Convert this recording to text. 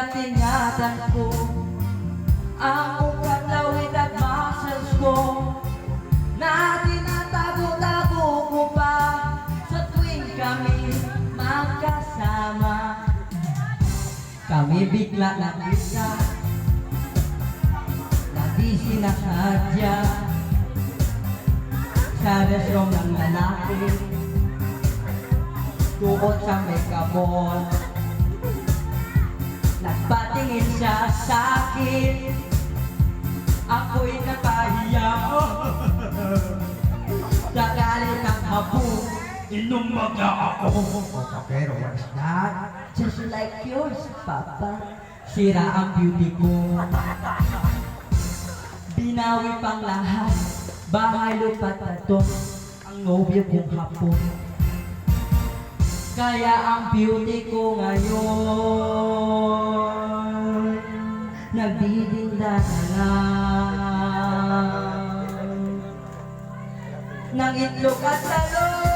kaya't ingatan ko ang mukhang lawit at muscles ko na tinatago-tago ko pa sa tuwing kami magkasama. Kami bigla nakita na di sinasadya sa restroom ng lalaki tuon sa Mega Mall. Nagpatingin siya sa akin, ako'y napahiya. Nagalit ang habo, Inumaga ako. Pero what's that? just like yours, Papa. Sira ang beauty ko, binawi pang lahat, bahay lupa't na to, ang nobyo kong hapon. Kaya ang beauty ko ngayon nagdidinda na lang ng itlog at talong.